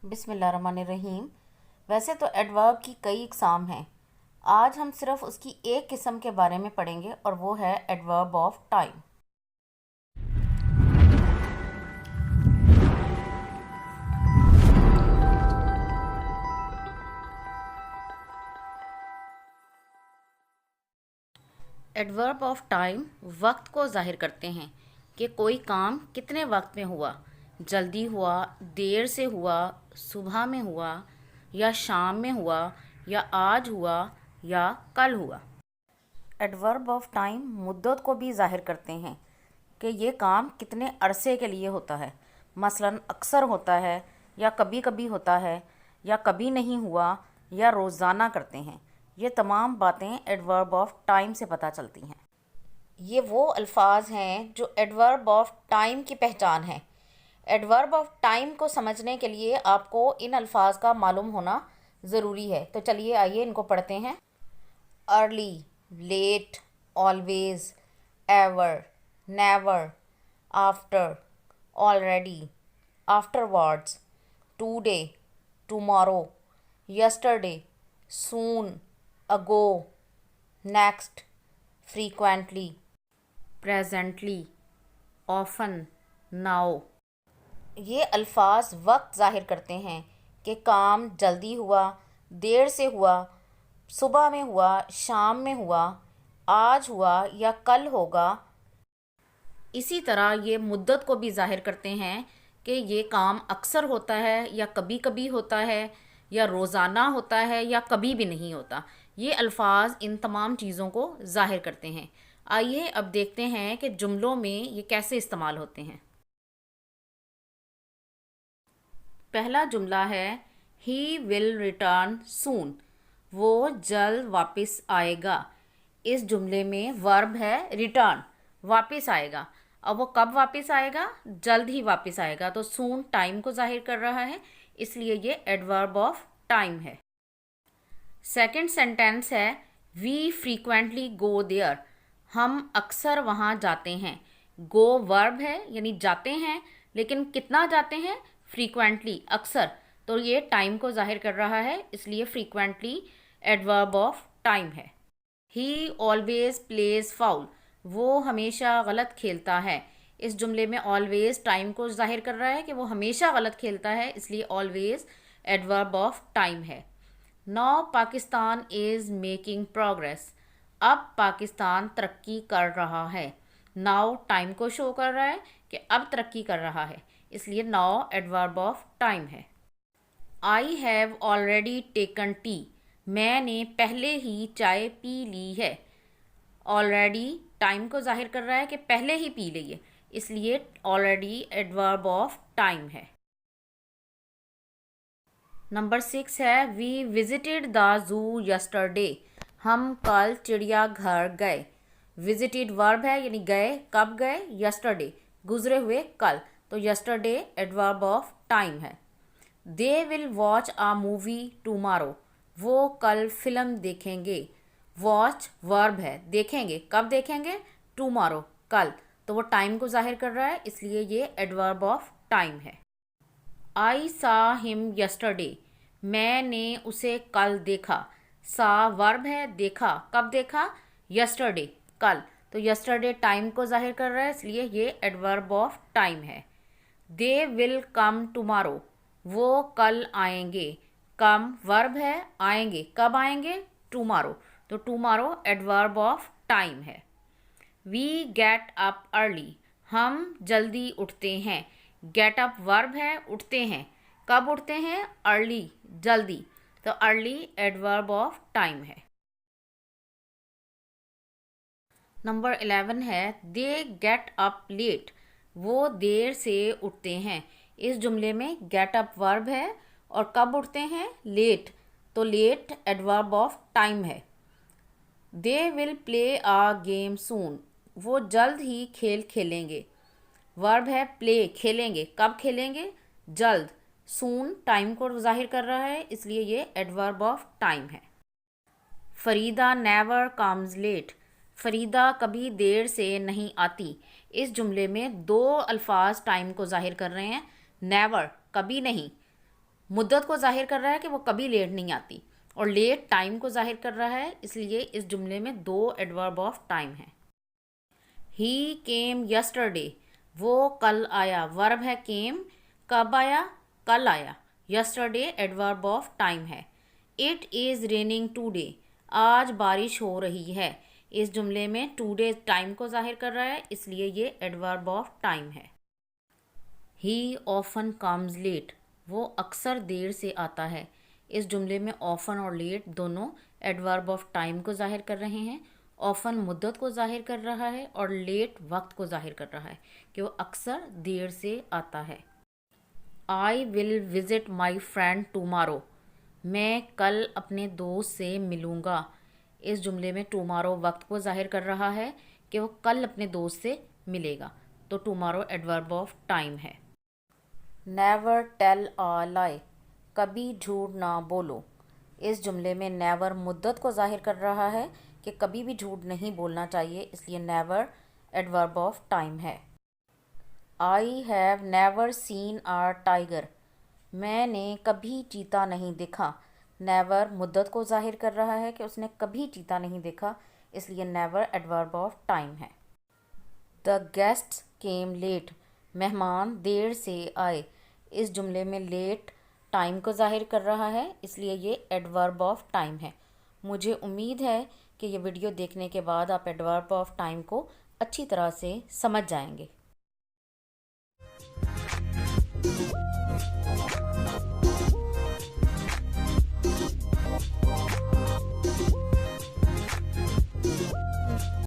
बिस्मिल्लाहिर्रहमानिर्रहीम। वैसे तो एडवर्ब की कई इकसाम हैं। आज हम सिर्फ उसकी एक किस्म के बारे में पढ़ेंगे और वो है adverb of time. Adverb of time वक्त को ज़ाहिर करते हैं कि कोई काम कितने वक्त में हुआ, जल्दी हुआ, देर से हुआ, सुबह में हुआ या शाम में हुआ या आज हुआ या कल हुआ। एडवर्ब ऑफ टाइम मुद्दत को भी ज़ाहिर करते हैं कि ये काम कितने अरसे के लिए होता है। मसलन अक्सर होता है या कभी कभी होता है या कभी नहीं हुआ या रोज़ाना करते हैं। ये तमाम बातें एडवर्ब ऑफ टाइम से पता चलती हैं। ये वो अल्फाज हैं जो एडवर्ब ऑफ टाइम की पहचान है। एडवर्ब ऑफ टाइम को समझने के लिए आपको इन अल्फाज का मालूम होना ज़रूरी है। तो चलिए आइए इनको पढ़ते हैं। Early, late, always, ever, never, after, already, afterwards, today, tomorrow, yesterday, soon, ago, next, frequently, presently, often, now. ये अल्फाज वक्त ज़ाहिर करते हैं कि काम जल्दी हुआ, देर से हुआ, सुबह में हुआ, शाम में हुआ, आज हुआ या कल होगा। इसी तरह ये मुद्दत को भी ज़ाहिर करते हैं कि ये काम अक्सर होता है या कभी कभी होता है या रोज़ाना होता है या कभी भी नहीं होता। ये अल्फाज इन तमाम चीज़ों को ज़ाहिर करते हैं। आइए अब देखते हैं कि जुमलों में ये कैसे इस्तेमाल होते हैं। पहला जुमला है ही विल रिटर्न सून। वो जल्द वापस आएगा। इस जुमले में वर्ब है रिटर्न, वापस आएगा। अब वो कब वापस आएगा? जल्द ही वापस आएगा। तो सून टाइम को जाहिर कर रहा है, इसलिए ये एडवर्ब ऑफ टाइम है। सेकंड सेंटेंस है वी फ्रीक्वेंटली गो देयर। हम अक्सर वहाँ जाते हैं। गो वर्ब है यानी जाते हैं, लेकिन कितना जाते हैं? फ्रीक्वेंटली, अक्सर। तो ये टाइम को जाहिर कर रहा है, इसलिए फ्रीक्वेंटली एडवर्ब ऑफ टाइम है। He always plays foul. वो हमेशा गलत खेलता है। इस जुमले में ऑलवेज टाइम को जाहिर कर रहा है कि वो हमेशा गलत खेलता है, इसलिए ऑलवेज एडवर्ब ऑफ टाइम है। Now Pakistan is making progress. अब पाकिस्तान तरक्की कर रहा है। नाउ टाइम को शो कर रहा है कि अब तरक्की कर रहा है, इसलिए नाउ एडवर्ब ऑफ टाइम है। I have already taken T. मैंने पहले ही चाय पी ली है। ऑलरेडी टाइम को जाहिर कर रहा है कि पहले ही पी ली है, इसलिए ऑलरेडी एडवर्ब ऑफ टाइम है। नंबर 6 है we visited the zoo yesterday. हम कल चिड़ियाघर गए। विजिटेड वर्ब है यानी गए। कब गए? यस्टरडे, गुजरे हुए कल। तो यस्टरडे एडवर्ब ऑफ टाइम है। They will watch a movie tomorrow. वो कल फिल्म देखेंगे। वॉच वर्ब है, देखेंगे। कब देखेंगे? टुमारो, कल। तो वो टाइम को जाहिर कर रहा है, इसलिए ये एडवर्ब ऑफ टाइम है। आई सा हिम यस्टरडे। मैंने उसे कल देखा। सा वर्ब है, देखा। कब देखा? यस्टरडे, कल। तो यस्टरडे टाइम को जाहिर कर रहा है, इसलिए ये एडवर्ब ऑफ टाइम है। They will come tomorrow. वो कल आएंगे। कम वर्ब है, आएंगे। कब आएंगे? टुमारो। तो टुमारो एडवर्ब ऑफ टाइम है। We get up early. हम जल्दी उठते हैं। गेट अप वर्ब है, उठते हैं। कब उठते हैं? अर्ली, जल्दी। तो अर्ली एडवर्ब ऑफ टाइम है। नंबर 11 है दे गेट अप लेट। वो देर से उठते हैं। इस जुमले में गेट अप वर्ब है और कब उठते हैं? लेट। तो लेट एडवर्ब ऑफ टाइम है। They will play a game soon. वो जल्द ही खेल खेलेंगे। वर्ब है प्ले, खेलेंगे। कब खेलेंगे? जल्द। सून टाइम को जाहिर कर रहा है, इसलिए ये एडवर्ब ऑफ टाइम है। Farida never comes late. Farida कभी देर से नहीं आती। इस जुमले में दो अल्फाज टाइम को जाहिर कर रहे हैं। नेवर, कभी नहीं। मुद्दत को जाहिर कर रहा है कि वो कभी लेट नहीं आती, और लेट टाइम को जाहिर कर रहा है, इसलिए इस जुमले में दो एडवर्ब ऑफ टाइम हैं। ही केम यस्टरडे, वो कल आया। वर्ब है केम, कब आया? कल आया। यस्टरडे एडवर्ब ऑफ टाइम है। इट इज़ रेनिंग टूडे, आज बारिश हो रही है। इस जुमले में टूडे टाइम को जाहिर कर रहा है, इसलिए ये एडवर्ब ऑफ टाइम है। ही ऑफन कम्स लेट, वो अक्सर देर से आता है। इस जुमले में ऑफन और लेट दोनों एडवर्ब ऑफ टाइम को जाहिर कर रहे हैं। ऑफन मुद्दत को जाहिर कर रहा है और लेट वक्त को जाहिर कर रहा है कि वो अक्सर देर से आता है। I will visit my friend tomorrow, मैं कल अपने दोस्त से मिलूँगा। इस जुमले में टुमारो वक्त को जाहिर कर रहा है कि वो कल अपने दोस्त से मिलेगा, तो टुमारो एडवर्ब ऑफ टाइम है। नेवर टेल अ लाई, कभी झूठ ना बोलो। इस जुमले में नेवर मुद्दत को जाहिर कर रहा है कि कभी भी झूठ नहीं बोलना चाहिए, इसलिए नेवर एडवर्ब ऑफ टाइम है। I have never seen a tiger, मैंने कभी चीता नहीं देखा। नेवर मुद्दत को जाहिर कर रहा है कि उसने कभी चीता नहीं देखा, इसलिए नेवर एडवर्ब ऑफ टाइम है। द गेस्ट्स केम लेट, मेहमान देर से आए। इस जुमले में लेट टाइम को जाहिर कर रहा है, इसलिए ये एडवर्ब ऑफ टाइम है। मुझे उम्मीद है कि ये वीडियो देखने के बाद आप एडवर्ब ऑफ टाइम को अच्छी तरह से समझ जाएंगे।